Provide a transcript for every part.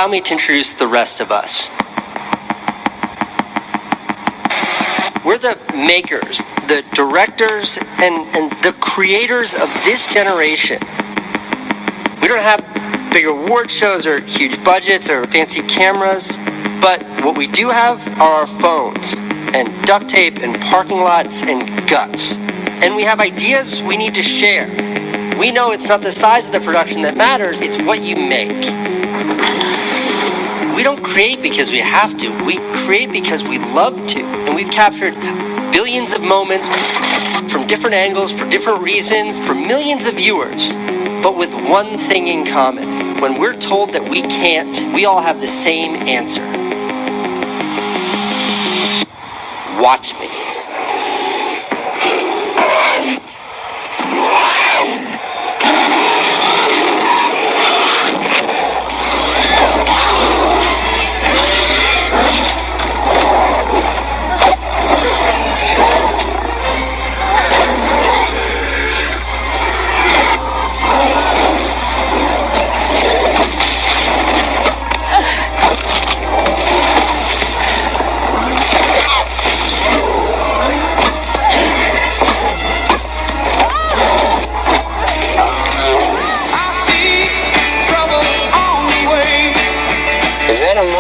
allow me to introduce the rest of us. We're the makers, the directors, and the creators of this generation. We don't have big award shows or huge budgets or fancy cameras, but what we do have are our phones and duct tape and parking lots and guts. And we have ideas we need to share. We know it's not the size of the production that matters, it's what you make. We don't create because we have to, we create because we love to. And we've captured billions of moments from different angles, for different reasons, for millions of viewers, but with one thing in common. When we're told that we can't, we all have the same answer. Watch me.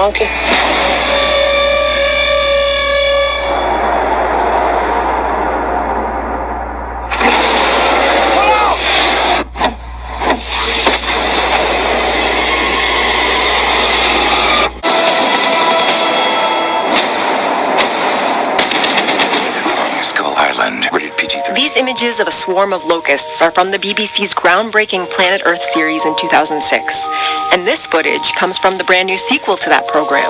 Monkey. These images of a swarm of locusts are from the BBC's groundbreaking Planet Earth series in 2006. And this footage comes from the brand new sequel to that program.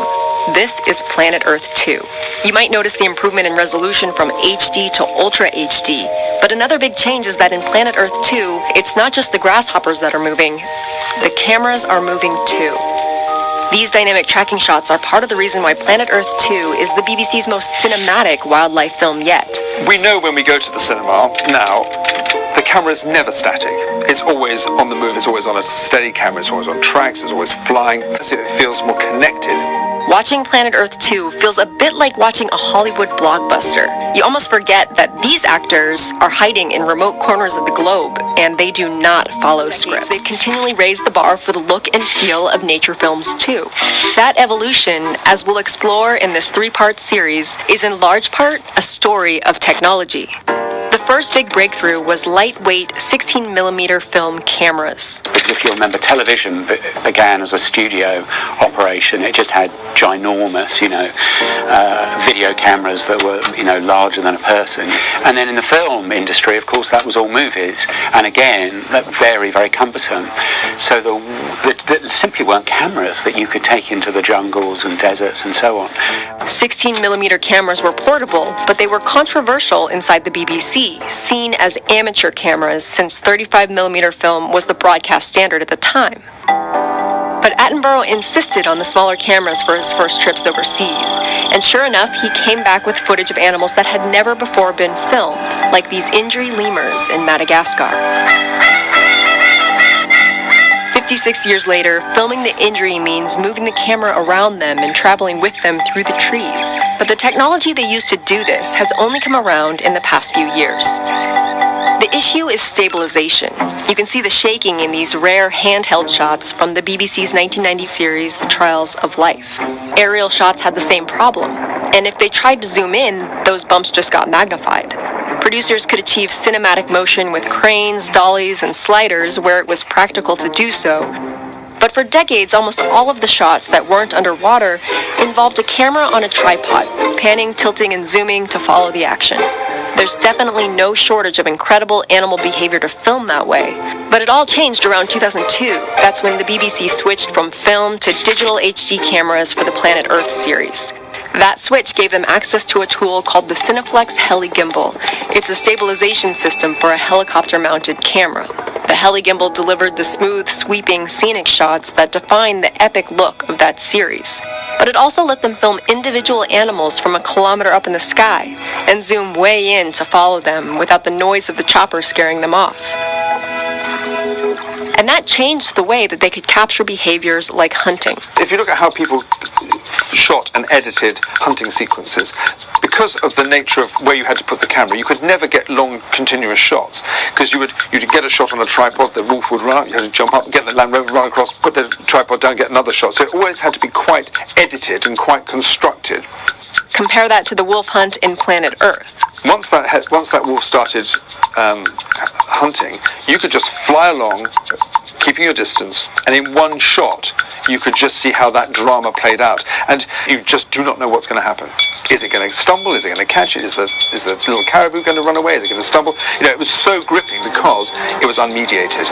This is Planet Earth 2. You might notice the improvement in resolution from HD to Ultra HD. But another big change is that in Planet Earth 2, it's not just the grasshoppers that are moving. The cameras are moving too. These dynamic tracking shots are part of the reason why Planet Earth 2 is the BBC's most cinematic wildlife film yet. We know when we go to the cinema now, the camera's never static. It's always on the move, it's always on a steady camera, it's always on tracks, it's always flying. It feels more connected. Watching Planet Earth 2 feels a bit like watching a Hollywood blockbuster. You almost forget that these actors are hiding in remote corners of the globe, and they do not follow scripts. They've continually raised the bar for the look and feel of nature films too. That evolution, as we'll explore in this 3-part series, is in large part a story of technology. The first big breakthrough was lightweight 16mm film cameras. Because if you remember, television began as a studio operation. It just had ginormous, video cameras that were, larger than a person. And then in the film industry, of course, that was all movies. And again, very, very cumbersome. So there simply weren't cameras that you could take into the jungles and deserts and so on. 16mm cameras were portable, but they were controversial inside the BBC, seen as amateur cameras since 35mm film was the broadcast standard at the time. But Attenborough insisted on the smaller cameras for his first trips overseas, and sure enough, he came back with footage of animals that had never before been filmed, like these injury lemurs in Madagascar. 56 years later, filming the injury means moving the camera around them and traveling with them through the trees. But the technology they used to do this has only come around in the past few years. The issue is stabilization. You can see the shaking in these rare handheld shots from the BBC's 1990 series, The Trials of Life. Aerial shots had the same problem, and if they tried to zoom in, those bumps just got magnified. Producers could achieve cinematic motion with cranes, dollies, and sliders where it was practical to do so. But for decades, almost all of the shots that weren't underwater involved a camera on a tripod, panning, tilting, and zooming to follow the action. There's definitely no shortage of incredible animal behavior to film that way. But it all changed around 2002. That's when the BBC switched from film to digital HD cameras for the Planet Earth series. That switch gave them access to a tool called the Cineflex Heli Gimbal. It's a stabilization system for a helicopter-mounted camera. The Heli Gimbal delivered the smooth, sweeping, scenic shots that define the epic look of that series. But it also let them film individual animals from a kilometer up in the sky and zoom way in to follow them without the noise of the chopper scaring them off. And that changed the way that they could capture behaviors like hunting. If you look at how people shot and edited hunting sequences, because of the nature of where you had to put the camera, you could never get long continuous shots, because you'd get a shot on a tripod, the wolf would run up, you had to jump up, get the Land Rover, run across, put the tripod down, get another shot. So it always had to be quite edited and quite constructed. Compare that to the wolf hunt in Planet Earth. Once that wolf started hunting, you could just fly along, keeping your distance, and in one shot, you could just see how that drama played out. And you just do not know what's going to happen. Is it going to stumble? Is it going to catch it? Is the little caribou going to run away? Is it going to stumble? It was so gripping because it was unmediated.